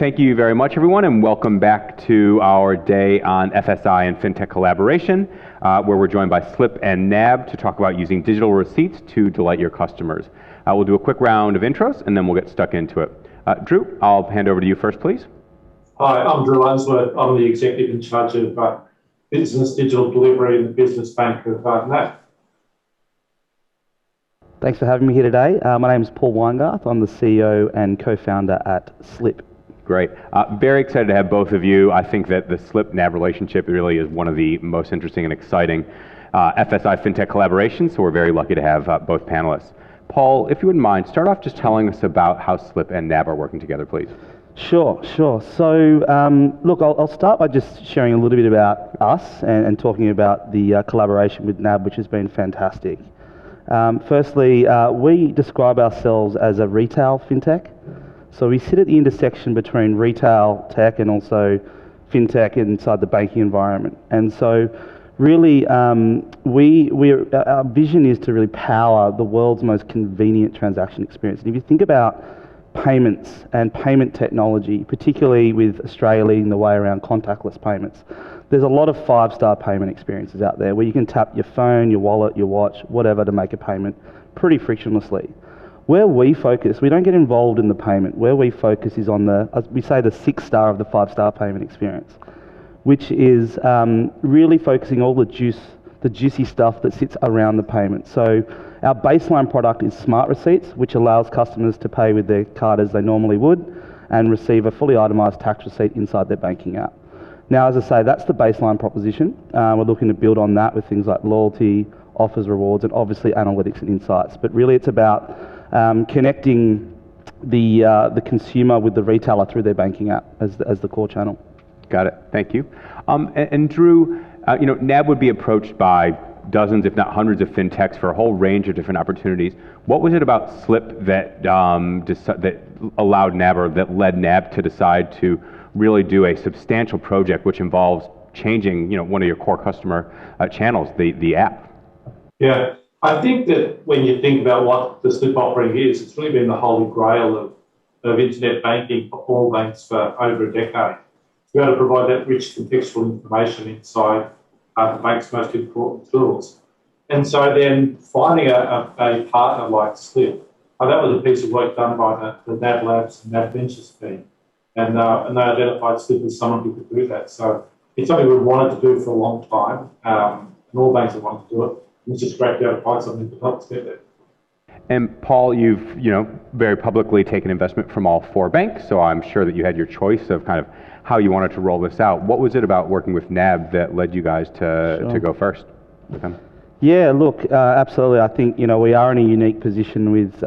thank you very much, everyone, and welcome back to our day on FSI and FinTech collaboration, where we're joined by Slyp and NAB to talk about using digital receipts to delight your customers. We'll do a quick round of intros, and then we'll get stuck into it. Drew, I'll hand over to you first, please. Hi, I'm Drew Unsworth. I'm the executive in charge of business digital delivery in the business bank of NAB. Thanks for having me here today. My name is Paul Weingarth. I'm the CEO and co-founder at Slyp. Great. Very excited to have both of you. I think that the Slyp-NAB relationship really is one of the most interesting and exciting FSI FinTech collaborations, so we're very lucky to have both panelists. Paul, if you wouldn't mind, start off just telling us about how Slyp and NAB are working together, please. Sure. So, look, I'll start by just sharing a little bit about us and talking about the collaboration with NAB, which has been fantastic. Firstly, we describe ourselves as a retail fintech. So we sit at the intersection between retail tech and also fintech inside the banking environment. And so really, our vision is to really power the world's most convenient transaction experience. And if you think about payments and payment technology, particularly with Australia leading the way around contactless payments, there's a lot of five-star payment experiences out there where you can tap your phone, your wallet, your watch, whatever to make a payment pretty frictionlessly. Where we focus, we don't get involved in the payment. Where we focus is on we say the 6-star of the 5-star payment experience, which is really focusing all the juicy stuff that sits around the payment. So our baseline product is Smart Receipts, which allows customers to pay with their card as they normally would and receive a fully itemised tax receipt inside their banking app. Now, as I say, that's the baseline proposition. We're looking to build on that with things like loyalty, offers, rewards, and obviously analytics and insights. But really it's about connecting the consumer with the retailer through their banking app as the core channel. Got it. Thank you. And Drew, NAB would be approached by dozens, if not hundreds, of fintechs for a whole range of different opportunities. What was it about Slyp that that allowed NAB or that led NAB to decide to really do a substantial project which involves changing, one of your core customer channels, the app? Yeah, I think that when you think about what the Slyp offering is, it's really been the holy grail of internet banking for all banks for over a decade. To be able to provide that rich contextual information inside the bank's most important tools. And so then finding a partner like Slyp, that was a piece of work done by the NAB Labs and NAB Ventures team. And they identified Slyp as someone who could do that. So it's something we've wanted to do for a long time, and all banks have wanted to do it. It's just great to be able to find something to help us get there. And Paul, you've very publicly taken investment from all 4 banks, so I'm sure that you had your choice of kind of how you wanted to roll this out. What was it about working with NAB that led you guys to go first? Okay. Yeah, look, absolutely. I think we are in a unique position with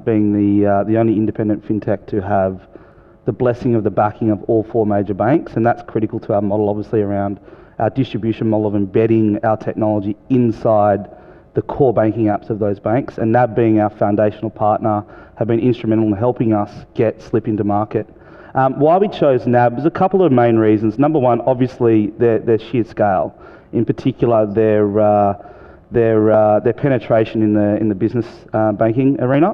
being the only independent fintech to have the blessing of the backing of all 4 major banks, and that's critical to our model, obviously, around our distribution model of embedding our technology inside the core banking apps of those banks, and NAB being our foundational partner have been instrumental in helping us get Slyp into market. Why we chose NAB, there's a couple of main reasons. Number one, obviously, their sheer scale, in particular their penetration in the business banking arena.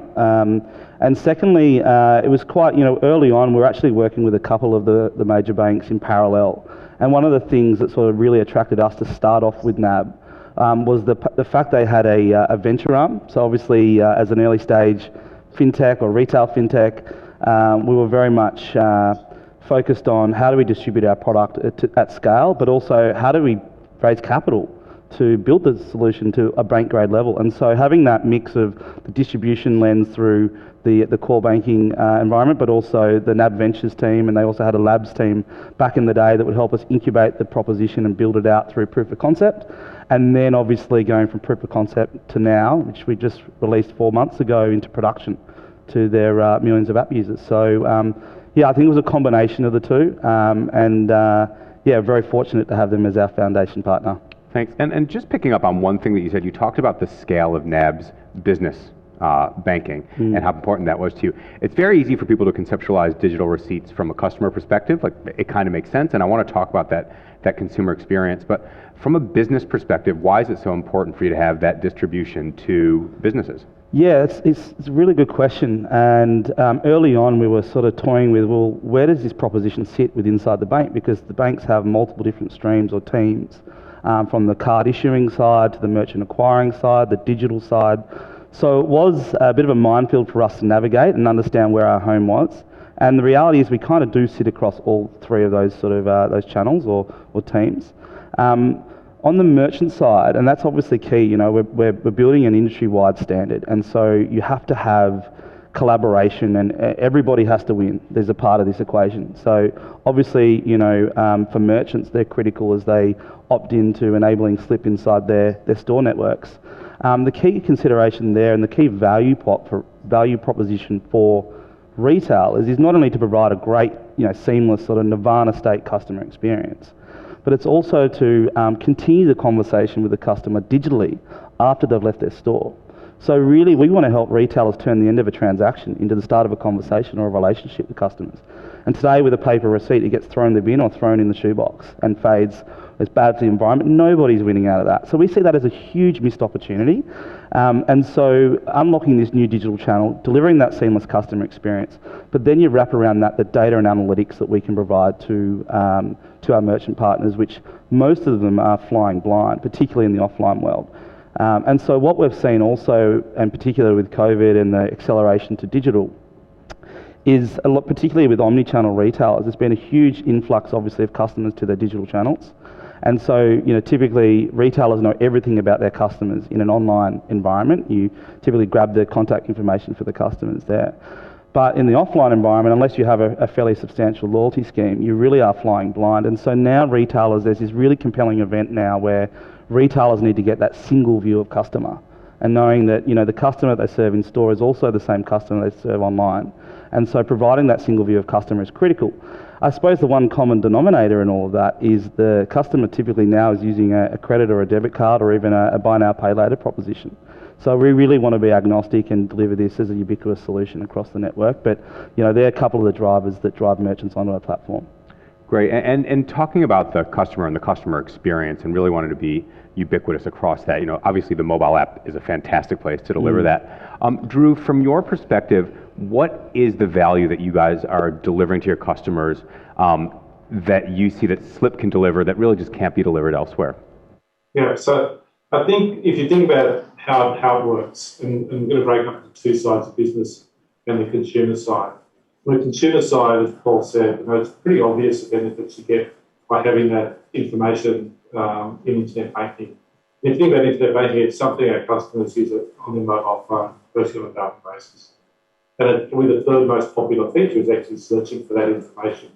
And secondly, it was quite, early on, we were actually working with a couple of the major banks in parallel. And one of the things that sort of really attracted us to start off with NAB was the fact they had a venture arm. So obviously, as an early stage fintech or retail fintech, we were very much focused on how do we distribute our product at scale, but also how do we raise capital to build the solution to a bank grade level. And so having that mix of the distribution lens through the core banking environment, but also the NAB Ventures team, and they also had a labs team back in the day that would help us incubate the proposition and build it out through proof of concept. And then obviously going from proof of concept to now, which we just released 4 months ago, into production to their millions of app users. So I think it was a combination of the two, and very fortunate to have them as our foundation partner. Thanks. And just picking up on one thing that you said, you talked about the scale of NAB's business banking and how important that was to you. It's very easy for people to conceptualize digital receipts from a customer perspective. Like, it kind of makes sense, and I want to talk about that consumer experience. But from a business perspective, why is it so important for you to have that distribution to businesses? Yeah, it's a really good question. And early on, we were sort of toying with, well, where does this proposition sit with inside the bank? Because the banks have multiple different streams or teams, from the card issuing side to the merchant acquiring side, the digital side. So it was a bit of a minefield for us to navigate and understand where our home was. And the reality is we kind of do sit across all three of those sort of those channels or teams. On the merchant side, and that's obviously key, you know, we're building an industry-wide standard, and so you have to have collaboration, and everybody has to win. There's a part of this equation. So obviously, you know, for merchants, they're critical as they opt into enabling Slyp inside their store networks. The key consideration there and the key value proposition for retailers is not only to provide a great, you know, seamless sort of nirvana state customer experience, but it's also to continue the conversation with the customer digitally after they've left their store. So really, we want to help retailers turn the end of a transaction into the start of a conversation or a relationship with customers. And today, with a paper receipt, it gets thrown in the bin or thrown in the shoebox and fades. It's bad for the environment. Nobody's winning out of that. So we see that as a huge missed opportunity. And so unlocking this new digital channel, delivering that seamless customer experience, but then you wrap around that the data and analytics that we can provide to our merchant partners, which most of them are flying blind, particularly in the offline world. And so what we've seen also, and particularly with COVID and the acceleration to digital, is a lot, particularly with omni-channel retailers, there's been a huge influx, obviously, of customers to their digital channels. And so, you know, typically retailers know everything about their customers in an online environment. You typically grab the contact information for the customers there. But in the offline environment, unless you have a fairly substantial loyalty scheme, you really are flying blind. And so now retailers, there's this really compelling event now where retailers need to get that single view of customer, and knowing that, you know, the customer they serve in store is also the same customer they serve online. And so providing that single view of customer is critical. I suppose the one common denominator in all of that is the customer typically now is using a credit or a debit card or even a buy now, pay later proposition. So we really want to be agnostic and deliver this as a ubiquitous solution across the network. But, you know, they're a couple of the drivers that drive merchants onto our platform. Great, and talking about the customer and the customer experience and really wanting to be ubiquitous across that, you know, obviously the mobile app is a fantastic place to deliver that. Drew, from your perspective, what is the value that you guys are delivering to your customers that you see that Slyp can deliver that really just can't be delivered elsewhere? Yeah, so I think if you think about how it works, and I'm going to break up into two sides of business and the consumer side. On the consumer side, as Paul said, you know, it's pretty obvious the benefits you get by having that information in internet banking. If you think about internet banking, it's something our customers use it on their mobile phone, virtually on a daily basis. And probably the third most popular feature is actually searching for that information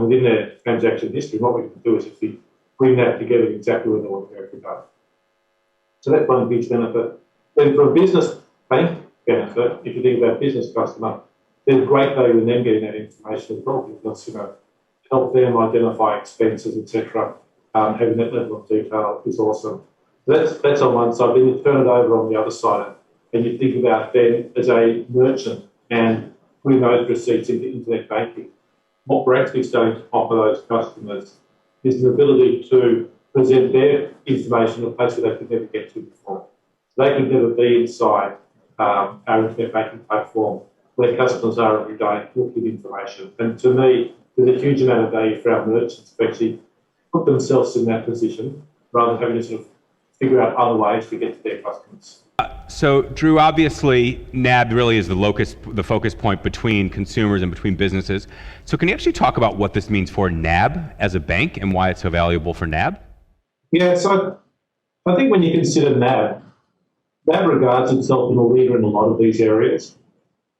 within their transaction history. What we can do is actually bring that together exactly where they want to go every day. So that's one huge benefit. Then for a business bank benefit, if you think about business customer, there's great value in them getting that information as well, because, you know, help them identify expenses, etc. Having that level of detail is awesome. So that's on one side. Then you turn it over on the other side, and you think about then as a merchant and putting those receipts into internet banking. What we're actually starting to offer those customers is an ability to present their information in a place where they could never get to before. So they could never be inside our internet banking platform where customers are every day looking at information. And to me, there's a huge amount of value for our merchants to actually put themselves in that position rather than having to sort of figure out other ways to get to their customers. So, Drew, obviously, NAB really is the focus point between consumers and between businesses. So can you actually talk about what this means for NAB as a bank and why it's so valuable for NAB? Yeah, so I think when you consider NAB regards itself as a leader in a lot of these areas.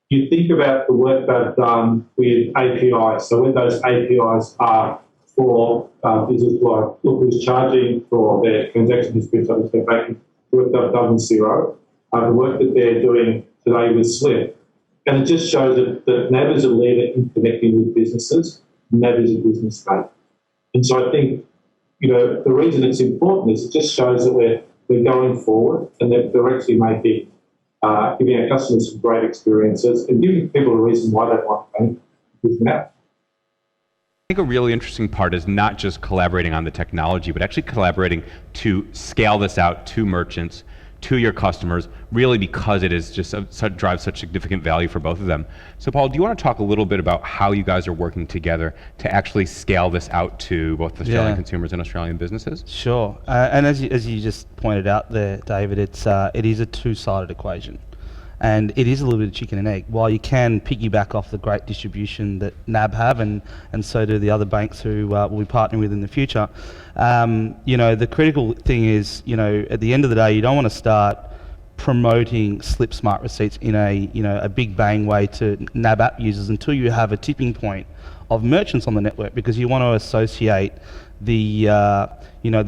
You think about the work they've done with APIs. So when those APIs are for business like look who's charging for their transaction history, so their banking, the work they've done with Xero, the work that they're doing today with Slyp. And it just shows that NAB is a leader in connecting with businesses. NAB is a business bank. And so I think, you know, the reason it's important is it just shows that we're going forward and that they're actually making giving our customers some great experiences and giving people a reason why they want to bank with NAB. I think a really interesting part is not just collaborating on the technology, but actually collaborating to scale this out to merchants, to your customers, really because it is just drives such significant value for both of them. So Paul, do you want to talk a little bit about how you guys are working together to actually scale this out to both Australian consumers and Australian businesses? Sure. And as you just pointed out there, David, it is a two-sided equation. And it is a little bit of chicken and egg. While you can piggyback off the great distribution that NAB have, and so do the other banks who we'll be partnering with in the future, the critical thing is, at the end of the day, you don't want to start promoting Slyp Smart Receipts in a big bang way to NAB app users until you have a tipping point of merchants on the network, because you want to associate the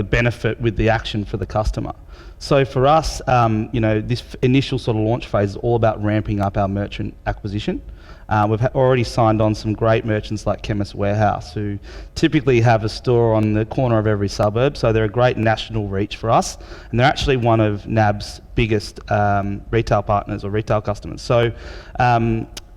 benefit with the action for the customer. So for us, this initial sort of launch phase is all about ramping up our merchant acquisition. We've already signed on some great merchants like Chemist Warehouse, who typically have a store on the corner of every suburb, so they're a great national reach for us, and they're actually one of NAB's biggest retail partners or retail customers. So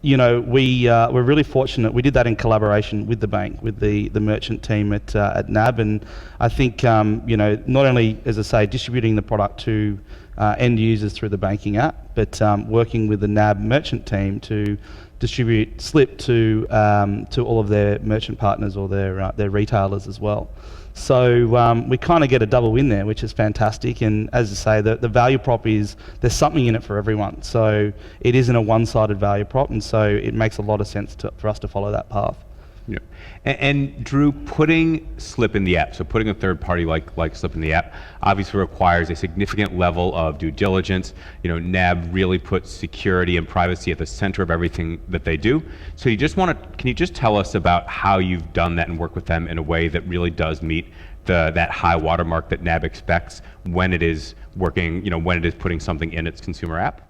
we're really fortunate. We did that in collaboration with the bank, with the merchant team at NAB, and I think not only, as I say, distributing the product to end users through the banking app, but working with the NAB merchant team to distribute Slyp to all of their merchant partners or their retailers as well. So we kind of get a double win there, which is fantastic. And as I say, the value prop is there's something in it for everyone. So it isn't a one-sided value prop, and so it makes a lot of sense for us to follow that path. Yeah. And Drew, putting Slyp in the app, so putting a third party like Slyp in the app, obviously requires a significant level of due diligence. NAB really puts security and privacy at the center of everything that they do. So can you just tell us about how you've done that and work with them in a way that really does meet that high watermark that NAB expects when it is working, when it is putting something in its consumer app?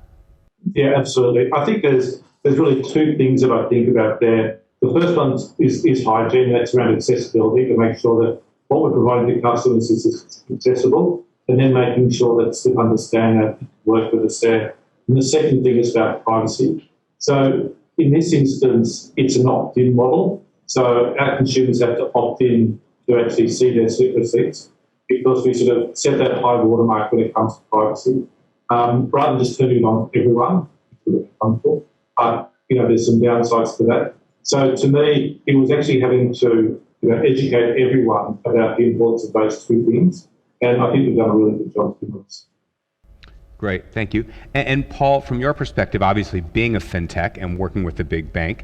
Yeah, absolutely. I think there's really two things that I think about there. The first one is hygiene. That's around accessibility, to make sure that what we're providing to customers is accessible, and then making sure that Slyp understand that, work with us there. And the second thing is about privacy. So in this instance, it's an opt-in model. So our consumers have to opt in to actually see their Slyp receipts, because we sort of set that high watermark when it comes to privacy, rather than just turning it on to everyone. But there's some downsides to that. So to me, it was actually having to educate everyone about the importance of those two things, and I think we've done a really good job doing this. Great, thank you. And Paul, from your perspective, obviously being a fintech and working with a big bank,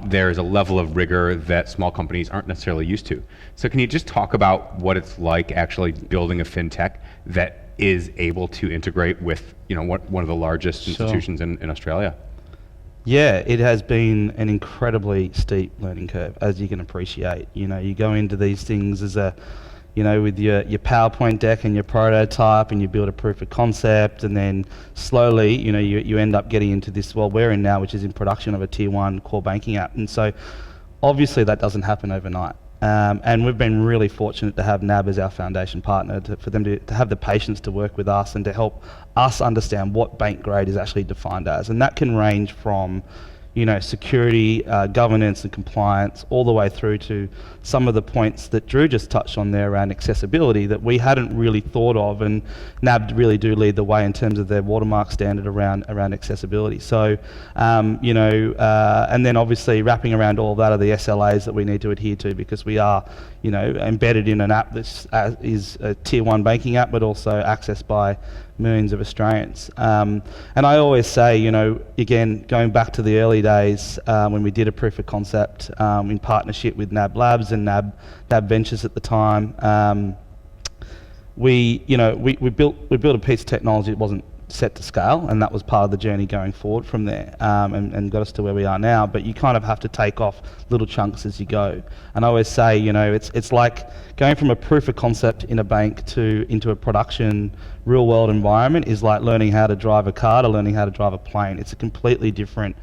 there's a level of rigor that small companies aren't necessarily used to. So can you just talk about what it's like actually building a fintech that is able to integrate with one of the largest institutions in Australia? Yeah, it has been an incredibly steep learning curve, as you can appreciate. You go into these things as with your PowerPoint deck and your prototype, and you build a proof of concept, and then slowly, you end up getting into this world we're in now, which is in production of a tier 1 core banking app. And so obviously that doesn't happen overnight. And we've been really fortunate to have NAB as our foundation partner, for them to have the patience to work with us and to help us understand what bank grade is actually defined as. And that can range from security, governance and compliance, all the way through to some of the points that Drew just touched on there around accessibility that we hadn't really thought of, and NAB really do lead the way in terms of their watermark standard around accessibility. So, and then obviously wrapping around all of that are the SLAs that we need to adhere to, because we are, embedded in an app that is a tier 1 banking app, but also accessed by millions of Australians. And I always say, again, going back to the early days when we did a proof of concept in partnership with NAB Labs and NAB Ventures at the time, we built a piece of technology that wasn't set to scale, and that was part of the journey going forward from there, and got us to where we are now. But you kind of have to take off little chunks as you go. And I always say, it's like going from a proof of concept in a bank into a production real world environment is like learning how to drive a car to learning how to drive a plane. It's a completely different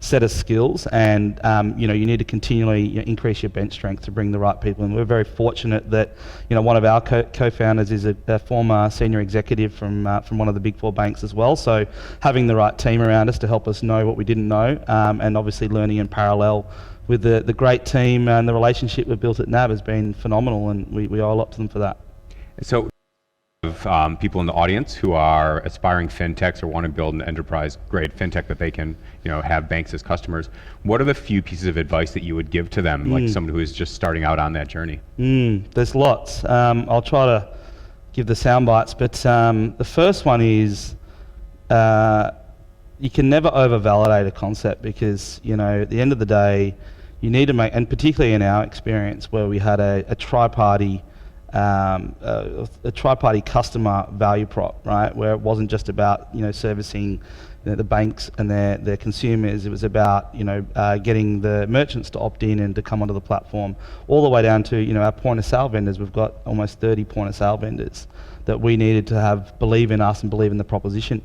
set of skills, and you need to continually increase your bench strength to bring the right people in. We're very fortunate that one of our co-founders is a former senior executive from one of the big 4 banks as well. So having the right team around us to help us know what we didn't know, and obviously learning in parallel with the great team and the relationship we've built at NAB has been phenomenal, and we owe a lot to them for that. So People in the audience who are aspiring fintechs or want to build an enterprise-grade fintech that they can, have banks as customers. What are the few pieces of advice that you would give to them, like someone who is just starting out on that journey? There's lots. I'll try to give the sound bites, but the first one is you can never over-validate a concept because, at the end of the day, you need to make, and particularly in our experience where we had a tri-party customer value prop, right? Where it wasn't just about servicing the banks and their consumers. It was about getting the merchants to opt in and to come onto the platform, all the way down to our point of sale vendors. We've got almost 30 point of sale vendors that we needed to believe in us and believe in the proposition.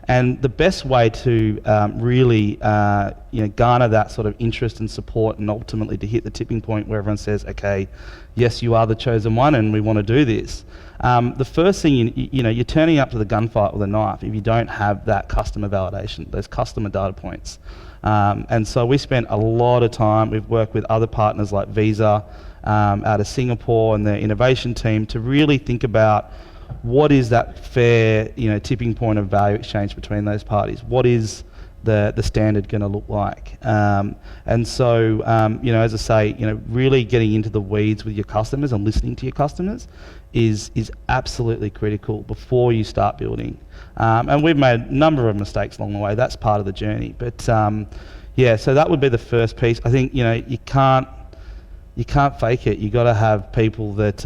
And the best way to really garner that sort of interest and support, and ultimately to hit the tipping point where everyone says, okay, yes, you are the chosen one and we want to do this. The first thing, you're turning up to the gunfight with a knife if you don't have that customer validation, those customer data points. And so we spent a lot of time, we've worked with other partners like Visa out of Singapore and their innovation team to really think about what is that fair, tipping point of value exchange between those parties? What is the standard going to look like? And so, as I say, really getting into the weeds with your customers and listening to your customers is absolutely critical before you start building. And we've made a number of mistakes along the way. That's part of the journey. But so that would be the first piece. I think you can't fake it. You got to have people that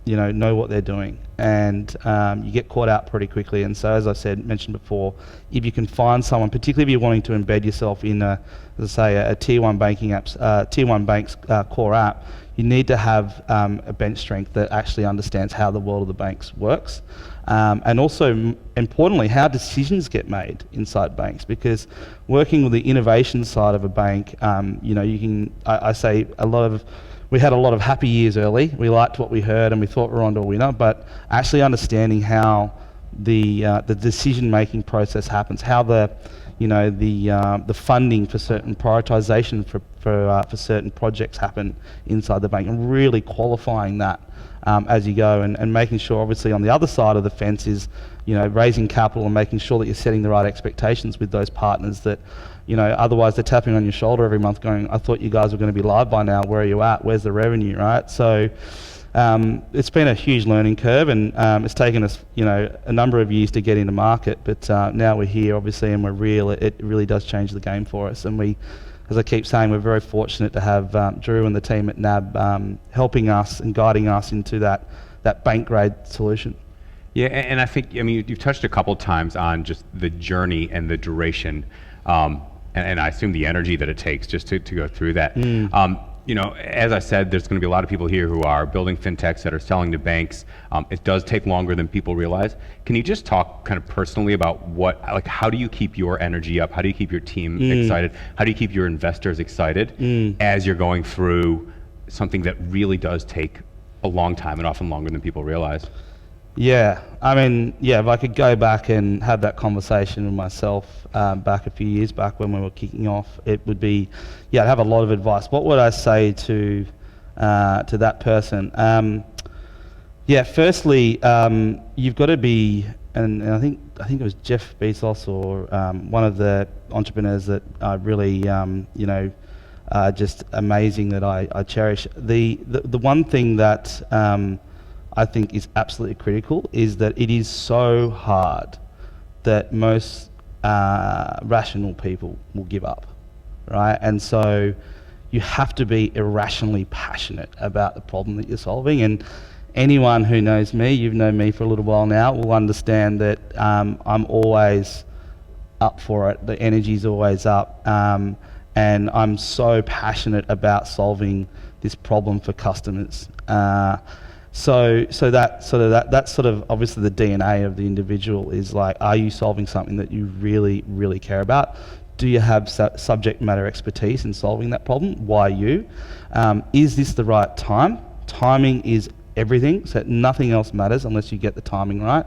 know what they're doing, and you get caught out pretty quickly. And so, as I mentioned before, if you can find someone, particularly if you're wanting to embed yourself in, as I say, a tier one banking apps, tier one bank's core app, you need to have a bench strength that actually understands how the world of the banks works, and also importantly, how decisions get made inside banks. Because working with the innovation side of a bank, you can. I say we had a lot of happy years early. We liked what we heard and we thought we were onto a winner, but actually understanding how the decision-making process happens, how the funding for certain prioritization for certain projects happen inside the bank, and really qualifying that as you go, and making sure, obviously, on the other side of the fence is raising capital and making sure that you're setting the right expectations with those partners that. Otherwise they're tapping on your shoulder every month going, I thought you guys were going to be live by now, where are you at, where's the revenue, right? So it's been a huge learning curve, and it's taken us a number of years to get into market, but now we're here obviously, and we're real. It really does change the game for us, and we, as I keep saying, we're very fortunate to have Drew and the team at NAB helping us and guiding us into that bank grade solution. Yeah, and I think, you've touched a couple times on just the journey and the duration, and I assume the energy that it takes just to go through that. As I said, there's going to be a lot of people here who are building fintechs that are selling to banks. It does take longer than people realize. Can you just talk kind of personally about how do you keep your energy up? How do you keep your team excited? How do you keep your investors excited as you're going through something that really does take a long time and often longer than people realize? Yeah, if I could go back and have that conversation with myself back a few years back when we were kicking off, it would be, I'd have a lot of advice. What would I say to that person? Firstly, you've got to be, and I think it was Jeff Bezos or one of the entrepreneurs that I really, just amazing that I cherish. The one thing that I think is absolutely critical is that it is so hard that most rational people will give up, right? And so you have to be irrationally passionate about the problem that you're solving. And anyone who knows me, you've known me for a little while now, will understand that I'm always up for it. The energy's always up, and I'm so passionate about solving this problem for customers. So that's sort of obviously the DNA of the individual is like, are you solving something that you really, really care about? Do you have subject matter expertise in solving that problem? Why you? Is this the right time? Timing is everything, so nothing else matters unless you get the timing right.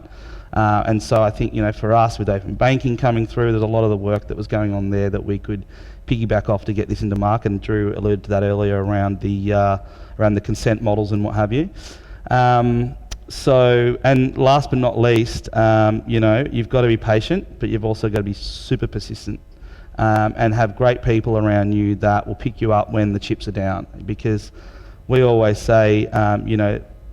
And so I think, for us with open banking coming through, there's a lot of the work that was going on there that we could piggyback off to get this into market, and Drew alluded to that earlier around the consent models and what have you. So, and last but not least, you've got to be patient, but you've also got to be super persistent, and have great people around you that will pick you up when the chips are down. Because we always say,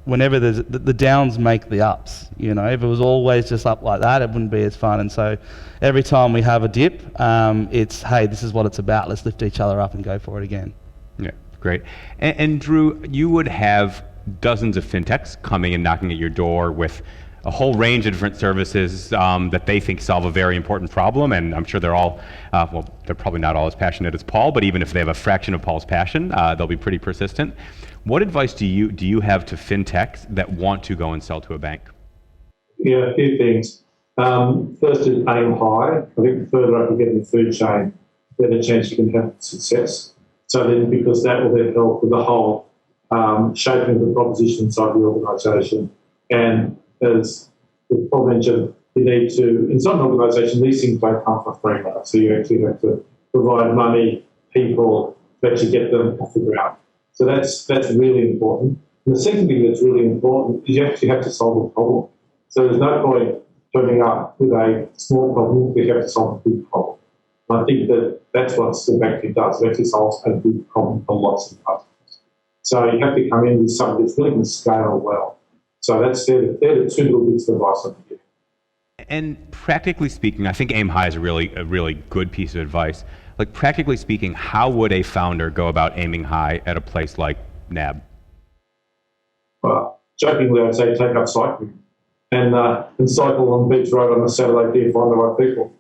whenever there's the downs make the ups. If it was always just up like that, it wouldn't be as fun. And so, every time we have a dip, it's, hey, this is what it's about. Let's lift each other up and go for it again. Yeah, great. And Drew, you would have dozens of fintechs coming and knocking at your door with a whole range of different services that they think solve a very important problem, and I'm sure they're all, they're probably not all as passionate as Paul, but even if they have a fraction of Paul's passion, they'll be pretty persistent. What advice do you have to fintechs that want to go and sell to a bank? Yeah, a few things. First is aim high. I think the further up you get in the food chain, the better chance you can have success. So then, because that will then help with the whole shaping of the proposition inside the organisation. And as Paul mentioned, you need to, in some organisations, these things don't come for free, right? So you actually have to provide money, people, to actually get them off the ground. So that's really important. And the second thing that's really important is you actually have to solve a problem. So there's no point turning up with a small problem, you have to solve a big problem. And I think that's what Slyp actually does. It actually solves a big problem for lots of customers. So you have to come in with something that's really going to scale well. So they're the two little bits of advice I can give. And practically speaking, I think aim high is a really good piece of advice. Like, practically speaking, how would a founder go about aiming high at a place like NAB? Well, jokingly, I'd say take up cycling and cycle on Beach Road on a Saturday to find the right people.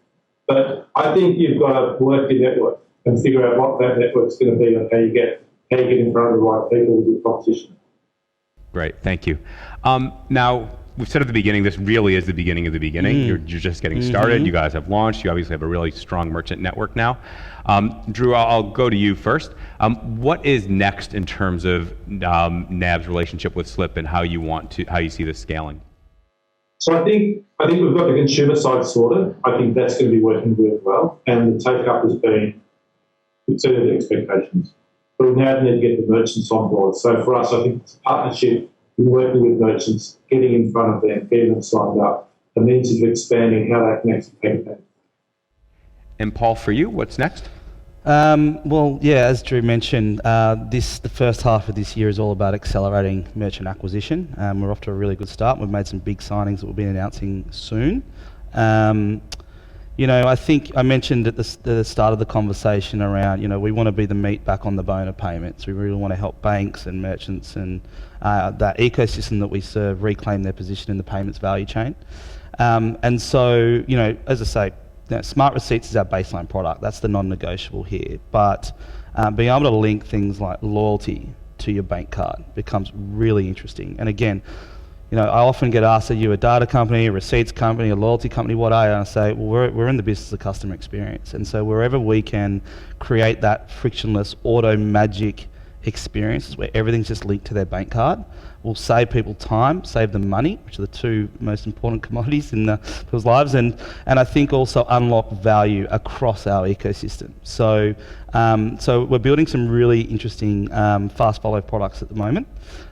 But I think you've got to work your network and figure out what that network's going to be and how you get in front of the right people with your proposition. Great, thank you. Now, we've said at the beginning, this really is the beginning of the beginning. You're just getting started. You guys have launched. You obviously have a really strong merchant network now. Drew, I'll go to you first. What is next in terms of NAB's relationship with Slyp and how you see this scaling? So I think we've got the consumer side sorted. I think that's going to be working really well, and the take up has been exceeded expectations. But we now need to get the merchants on board. So for us, I think it's a partnership in working with merchants, getting in front of them, getting them signed up, and then sort of expanding how they can actually take it. And Paul, for you, what's next? As Drew mentioned, the first half of this year is all about accelerating merchant acquisition. We're off to a really good start. We've made some big signings that we'll be announcing soon. I think I mentioned at the start of the conversation around, we want to be the meat back on the bone of payments. We really want to help banks and merchants and that ecosystem that we serve reclaim their position in the payments value chain. And so, as I say, Smart Receipts is our baseline product. That's the non-negotiable here. But being able to link things like loyalty to your bank card becomes really interesting. And again, I often get asked, are you a data company, a receipts company, a loyalty company, what are you? And I say, well, we're in the business of customer experience. And so wherever we can create that frictionless auto magic experiences where everything's just linked to their bank card, will save people time, save them money, which are the two most important commodities in people's lives, and I think also unlock value across our ecosystem. So we're building some really interesting fast follow products at the moment.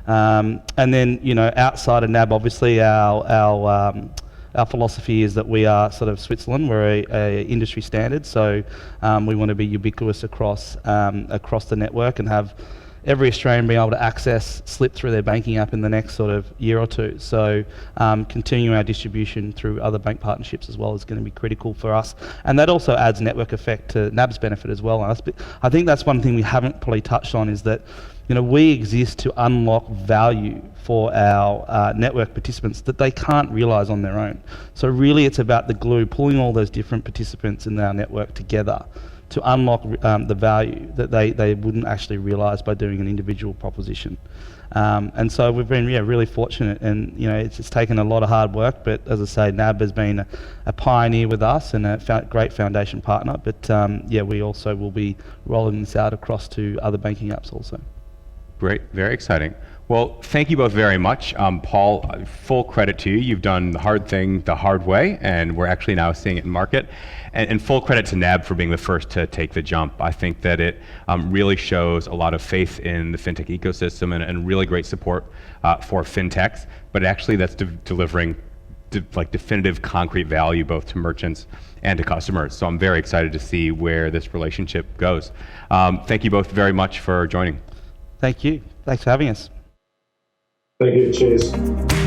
And then, outside of NAB, obviously our philosophy is that we are sort of Switzerland. We're a industry standard, so we want to be ubiquitous across the network and have every Australian being able to access Slyp through their banking app in the next sort of year or two. So continuing our distribution through other bank partnerships as well is going to be critical for us. And that also adds network effect to NAB's benefit as well. And I think that's one thing we haven't probably touched on, is that we exist to unlock value for our network participants that they can't realise on their own. So really it's about the glue, pulling all those different participants in our network together to unlock the value that they wouldn't actually realise by doing an individual proposition. And so we've been really fortunate, and it's taken a lot of hard work, but as I say, NAB has been a pioneer with us and a great foundation partner, but we also will be rolling this out across to other banking apps also. Great, very exciting. Well, thank you both very much. Paul, full credit to you. You've done the hard thing the hard way, and we're actually now seeing it in market. And full credit to NAB for being the first to take the jump. I think that it really shows a lot of faith in the fintech ecosystem and really great support for fintechs, but actually that's delivering definitive concrete value both to merchants and to customers. So I'm very excited to see where this relationship goes. Thank you both very much for joining. Thank you. Thanks for having us. Thank you. Cheers.